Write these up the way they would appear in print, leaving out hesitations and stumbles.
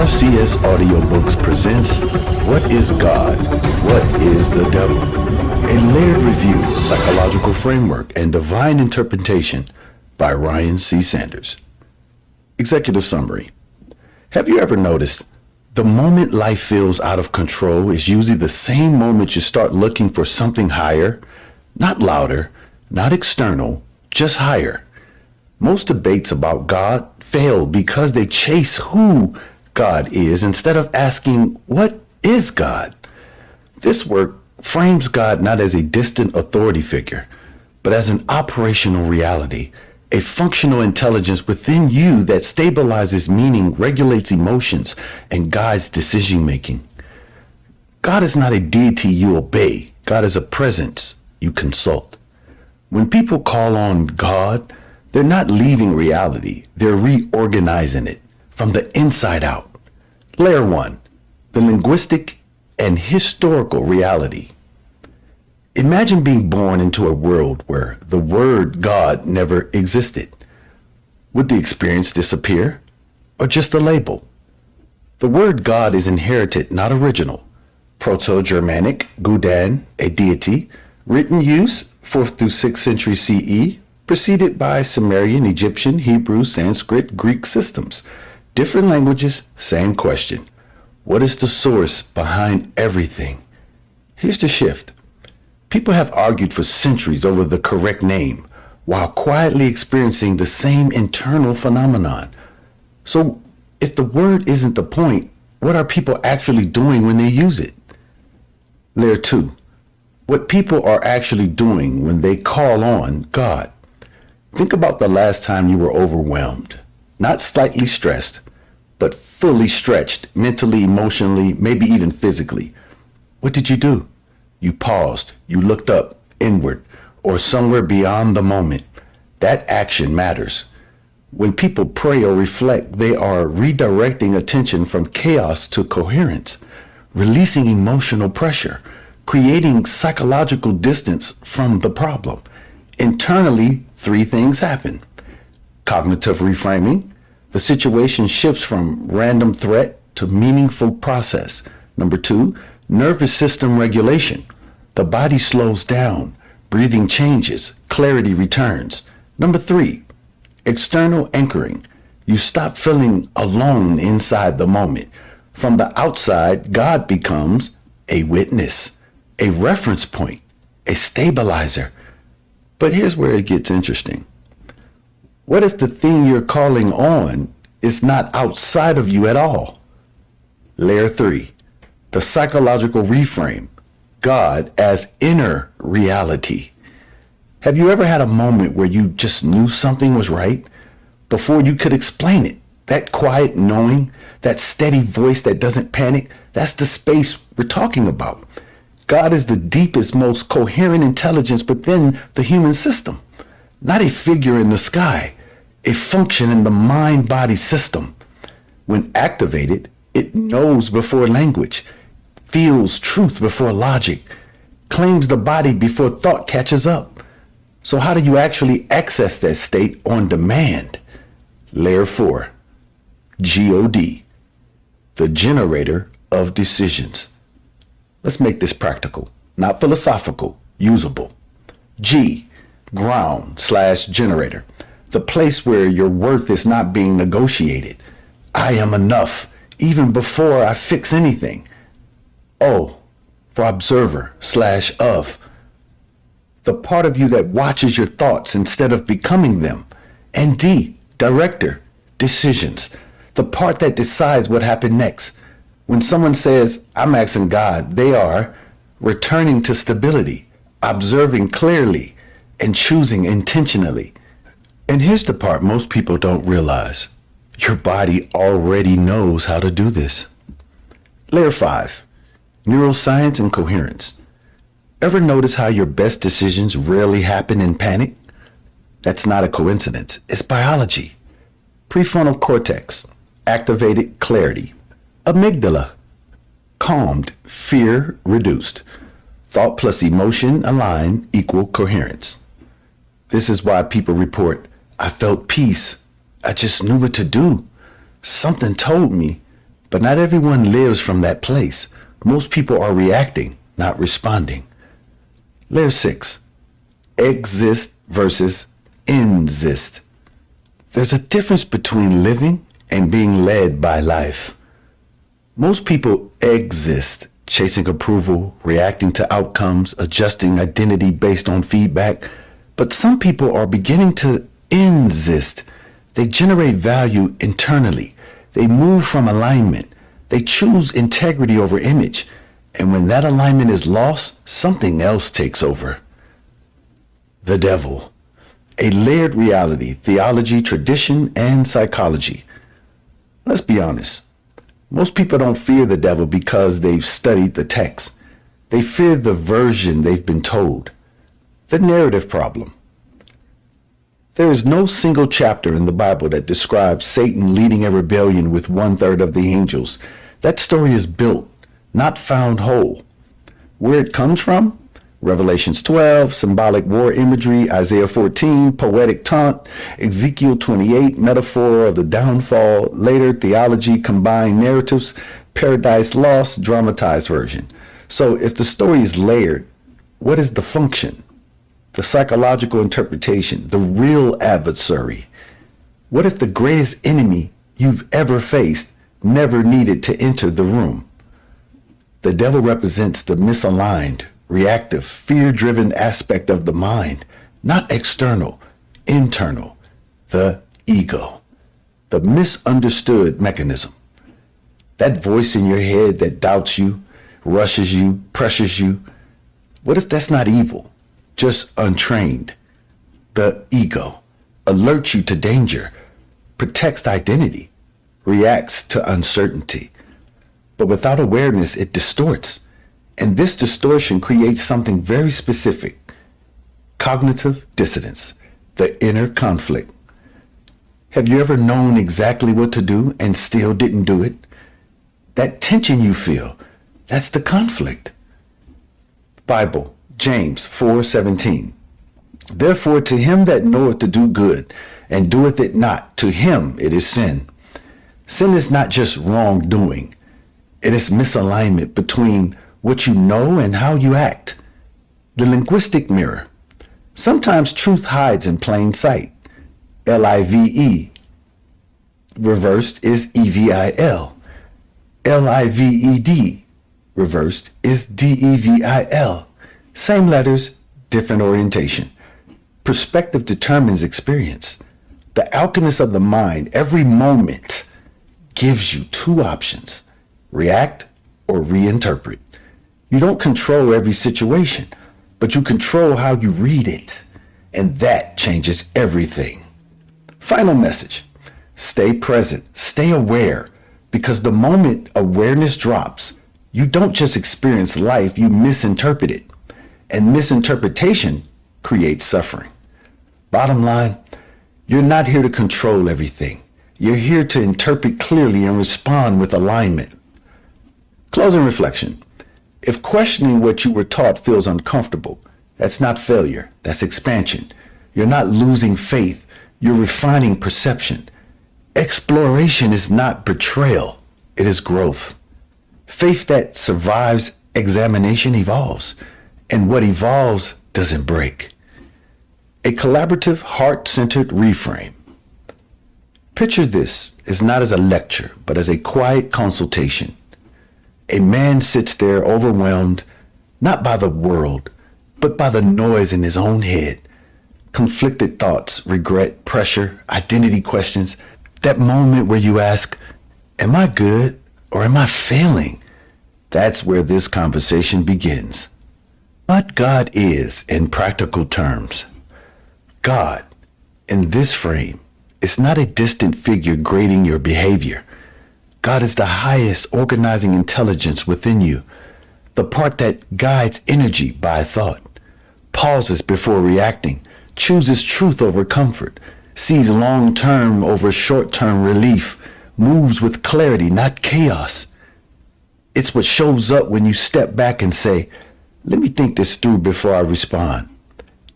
Neuroscience Audiobooks presents What is God? What is the Devil? A layered review, psychological framework, and divine interpretation by Ryan C. Sanders. Executive summary. Have you ever noticed the moment life feels out of control is usually the same moment you start looking for something higher, not louder, not external, just higher? Most debates about God fail because they chase who God is instead of asking, what is God? This work frames God not as a distant authority figure, but as an operational reality, a functional intelligence within you that stabilizes meaning, regulates emotions, and guides decision making. God is not a deity you obey. God is a presence you consult. When people call on God, they're not leaving reality. They're reorganizing it from the inside out. Layer 1, the linguistic and historical reality. Imagine being born into a world where the word God never existed. Would the experience disappear or just a label? The word God is inherited, not original. Proto-Germanic, Gudan, a deity, written use 4th through 6th century CE, preceded by Sumerian, Egyptian, Hebrew, Sanskrit, Greek systems. Different languages, same question. What is the source behind everything? Here's the shift. People have argued for centuries over the correct name while quietly experiencing the same internal phenomenon. So if the word isn't the point, what are people actually doing when they use it? Layer 2. What people are actually doing when they call on God. Think about the last time you were overwhelmed, not slightly stressed, but fully stretched mentally, emotionally, maybe even physically. What did you do? You paused, you looked up, inward, or somewhere beyond the moment. That action matters. When people pray or reflect, they are redirecting attention from chaos to coherence, releasing emotional pressure, creating psychological distance from the problem. Internally, 3 things happen. Cognitive reframing. The situation shifts from random threat to meaningful process. Number 2, nervous system regulation. The body slows down, breathing changes, clarity returns. Number 3, external anchoring. You stop feeling alone inside the moment. From the outside, God becomes a witness, a reference point, a stabilizer. But here's where it gets interesting. What if the thing you're calling on is not outside of you at all? Layer 3, the psychological reframe. God as inner reality. Have you ever had a moment where you just knew something was right before you could explain it? That quiet knowing, that steady voice that doesn't panic, that's the space we're talking about. God is the deepest, most coherent intelligence within the human system, not a figure in the sky, a function in the mind-body system. When activated, it knows before language, feels truth before logic, claims the body before thought catches up. So how do you actually access that state on demand? Layer 4, God, the generator of decisions. Let's make this practical, not philosophical, usable. G, ground/generator, the place where your worth is not being negotiated. I am enough, even before I fix anything. O, for observer/of, the part of you that watches your thoughts instead of becoming them. And D, director, decisions, the part that decides what happened next. When someone says, I'm asking God, they are returning to stability, observing clearly, and choosing intentionally. And here's the part most people don't realize. Your body already knows how to do this. Layer 5, neuroscience and coherence. Ever notice how your best decisions rarely happen in panic? That's not a coincidence. It's biology. Prefrontal cortex, activated clarity. Amygdala, calmed, fear reduced. Thought plus emotion aligned equal coherence. This is why people report, I felt peace. I just knew what to do. Something told me, But not everyone lives from that place. Most people are reacting, not responding. Layer 6, exist versus insist. There's a difference between living and being led by life. Most people exist, chasing approval, reacting to outcomes, adjusting identity based on feedback. But some people are beginning to insist. They generate value internally. They move from alignment. They choose integrity over image. And when that alignment is lost, something else takes over. The devil. A layered reality, theology, tradition, and psychology. Let's be honest. Most people don't fear the devil because they've studied the text. They fear the version they've been told. The narrative problem. There is no single chapter in the Bible that describes Satan leading a rebellion with 1/3 of the angels. That story is built, not found whole. Where it comes from? Revelations 12, symbolic war imagery, Isaiah 14, poetic taunt, Ezekiel 28, metaphor of the downfall, later theology, combined narratives, Paradise Lost, dramatized version. So if the story is layered, what is the function? The psychological interpretation, the real adversary. What if the greatest enemy you've ever faced never needed to enter the room? The devil represents the misaligned, reactive, fear-driven aspect of the mind, not external, internal, the ego, the misunderstood mechanism. That voice in your head that doubts you, rushes you, pressures you. What if that's not evil, just untrained? The ego alerts you to danger, protects identity, reacts to uncertainty. But without awareness, it distorts. And this distortion creates something very specific: cognitive dissonance, the inner conflict. Have you ever known exactly what to do and still didn't do it? That tension you feel, that's the conflict. Bible, James 4:17. Therefore to him that knoweth to do good and doeth it not, to him it is sin. Sin is not just wrongdoing. It is misalignment between what you know and how you act. The linguistic mirror. Sometimes truth hides in plain sight. L-I-V-E. Reversed is E-V-I-L. L-I-V-E-D. Reversed is D-E-V-I-L. Same letters, different orientation. Perspective determines experience. The alchemist of the mind, every moment, gives you two options: react or reinterpret. You don't control every situation, but you control how you read it. And that changes everything. Final message: stay present, stay aware, because the moment awareness drops, you don't just experience life, you misinterpret it. And misinterpretation creates suffering. Bottom line, you're not here to control everything. You're here to interpret clearly and respond with alignment. Closing reflection. If questioning what you were taught feels uncomfortable, that's not failure, that's expansion. You're not losing faith, you're refining perception. Exploration is not betrayal, it is growth. Faith that survives examination evolves, and what evolves doesn't break. A collaborative, heart-centered reframe. Picture this is not as a lecture, but as a quiet consultation. A man sits there overwhelmed, not by the world, but by the noise in his own head. Conflicted thoughts, regret, pressure, identity questions. That moment where you ask, am I good or am I failing? That's where this conversation begins. What God is in practical terms. God, in this frame, is not a distant figure grading your behavior. God is the highest organizing intelligence within you, the part that guides energy by thought, pauses before reacting, chooses truth over comfort, sees long-term over short-term relief, moves with clarity, not chaos. It's what shows up when you step back and say, let me think this through before I respond.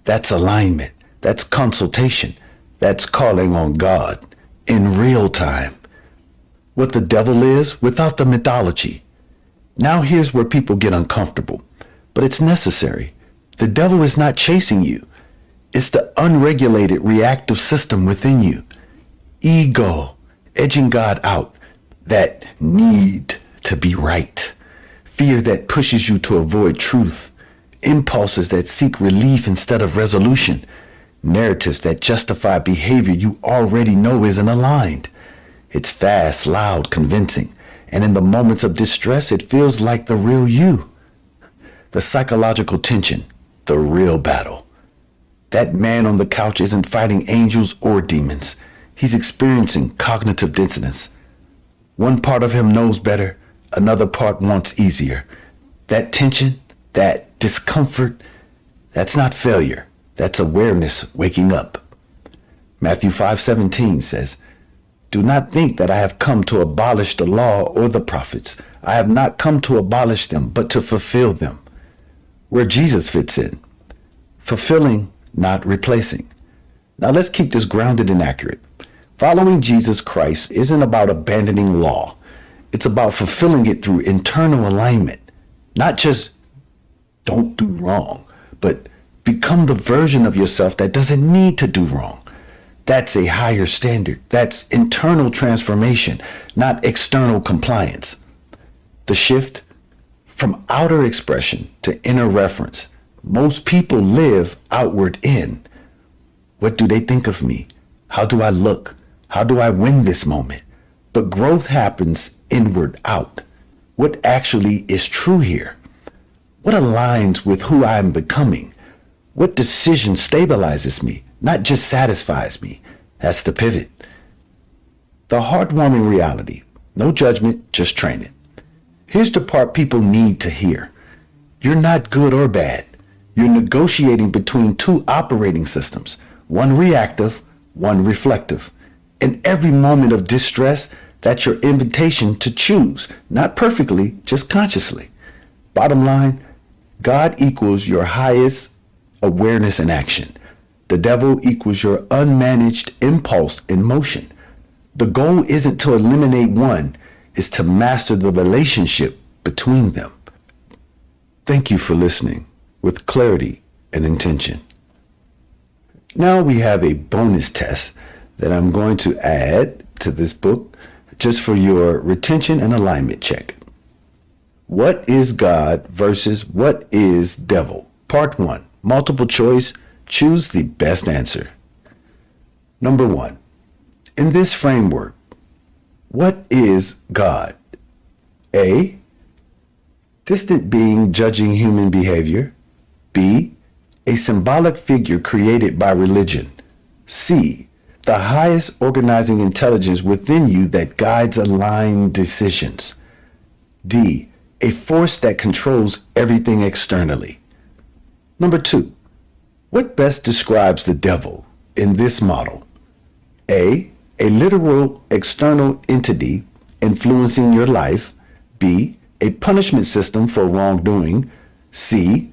That's alignment. That's consultation. That's calling on God in real time. what the devil is without the mythology. Now here's where people get uncomfortable, but it's necessary. The devil is not chasing you. It's the unregulated reactive system within you. Ego, edging God out, that need to be right. Fear that pushes you to avoid truth. Impulses that seek relief instead of resolution. Narratives that justify behavior you already know isn't aligned. It's fast, loud, convincing, and in the moments of distress, it feels like the real you. The psychological tension, the real battle. That man on the couch isn't fighting angels or demons. He's experiencing cognitive dissonance. One part of him knows better, another part wants easier. That tension, that discomfort, that's not failure. That's awareness waking up. Matthew 5:17 says, "Do not think that I have come to abolish the law or the prophets. I have not come to abolish them, but to fulfill them." Where Jesus fits in. Fulfilling, not replacing. Now let's keep this grounded and accurate. Following Jesus Christ isn't about abandoning law. It's about fulfilling it through internal alignment. Not just don't do wrong, but become the version of yourself that doesn't need to do wrong. That's a higher standard. That's internal transformation, not external compliance. The shift from outer expression to inner reference. Most people live outward in. What do they think of me? How do I look? How do I win this moment? But growth happens inward out. What actually is true here? What aligns with who I am becoming? What decision stabilizes me, not just satisfies me? That's the pivot. The heartwarming reality. No judgment, just training. Here's the part people need to hear. You're not good or bad. You're negotiating between two operating systems, one reactive, one reflective. In every moment of distress, that's your invitation to choose, not perfectly, just consciously. Bottom line, God equals your highest awareness and action. The devil equals your unmanaged impulse and motion. The goal isn't to eliminate one, it's to master the relationship between them. Thank you for listening with clarity and intention. Now we have a bonus test that I'm going to add to this book just for your retention and alignment check. What is God versus what is devil? Part 1, multiple choice, choose the best answer. Number 1, in this framework, what is God? A, distant being judging human behavior. B, a symbolic figure created by religion. C, the highest organizing intelligence within you that guides aligned decisions. D, a force that controls everything externally. Number 2, what best describes the devil in this model? A literal external entity influencing your life. B, a punishment system for wrongdoing. C,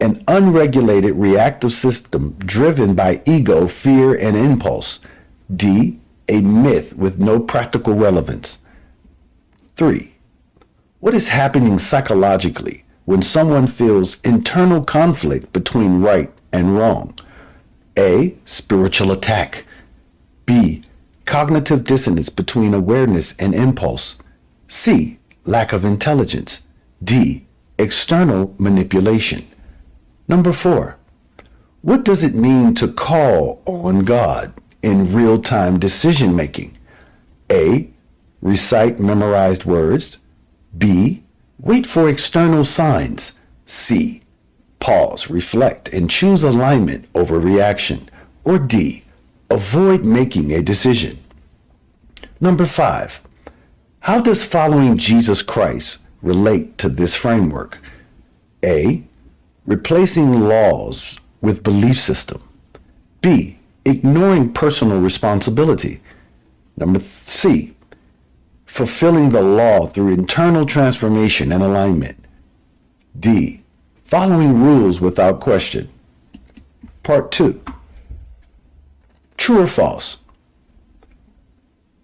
an unregulated reactive system driven by ego, fear, and impulse. D, a myth with no practical relevance. 3, what is happening psychologically when someone feels internal conflict between right and wrong? A, spiritual attack. B, cognitive dissonance between awareness and impulse. C, lack of intelligence. D, external manipulation. Number 4, what does it mean to call on God in real-time decision-making? A, recite memorized words. B, wait for external signs. C, pause, reflect, and choose alignment over reaction. Or D, avoid making a decision. Number 5, how does following Jesus Christ relate to this framework? A, replacing laws with belief system. B, ignoring personal responsibility. Number C, fulfilling the law through internal transformation and alignment. D, following rules without question. Part 2, true or false?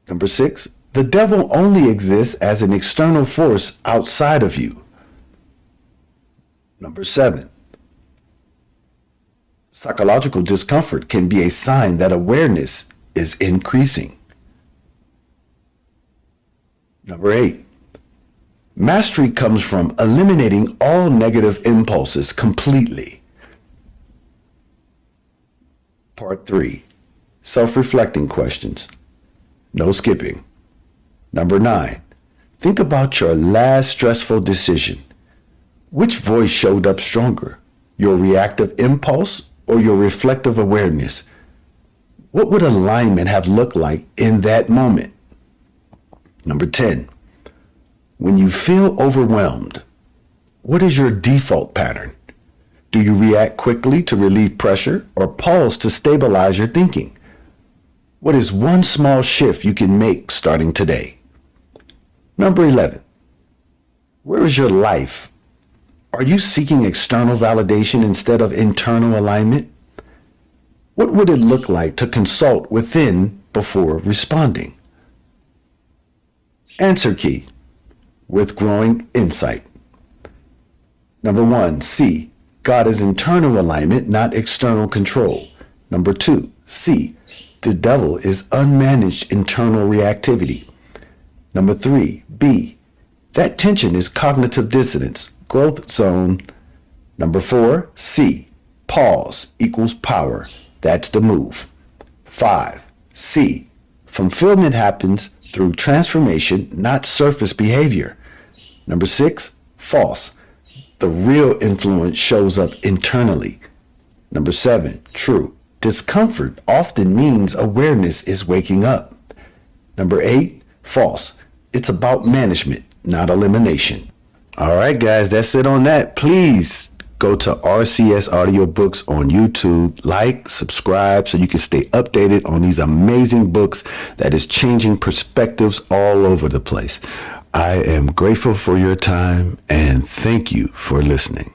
Number 6, The devil only exists as an external force outside of you. Number 7, psychological discomfort can be a sign that awareness is increasing. Number 8, mastery comes from eliminating all negative impulses completely. Part 3, self-reflecting questions. No skipping. Number 9, think about your last stressful decision. Which voice showed up stronger, your reactive impulse or your reflective awareness? What would alignment have looked like in that moment? Number 10, when you feel overwhelmed, what is your default pattern? Do you react quickly to relieve pressure or pause to stabilize your thinking? What is one small shift you can make starting today? Number 11, where is your life? Are you seeking external validation instead of internal alignment? What would it look like to consult within before responding? Answer key, with growing insight. Number 1, C, God is internal alignment, not external control. Number 2, C, the devil is unmanaged internal reactivity. Number 3, B, that tension is cognitive dissonance, growth zone. Number 4, C, pause equals power. That's the move. 5, C, fulfillment happens through transformation, not surface behavior. Number 6, false, the real influence shows up internally. Number 7, true, discomfort often means awareness is waking up. Number 8, false, it's about management, not elimination. All right, guys, that's it on that. Please go to RCS Audiobooks on YouTube, like, subscribe so you can stay updated on these amazing books that is changing perspectives all over the place. I am grateful for your time and thank you for listening.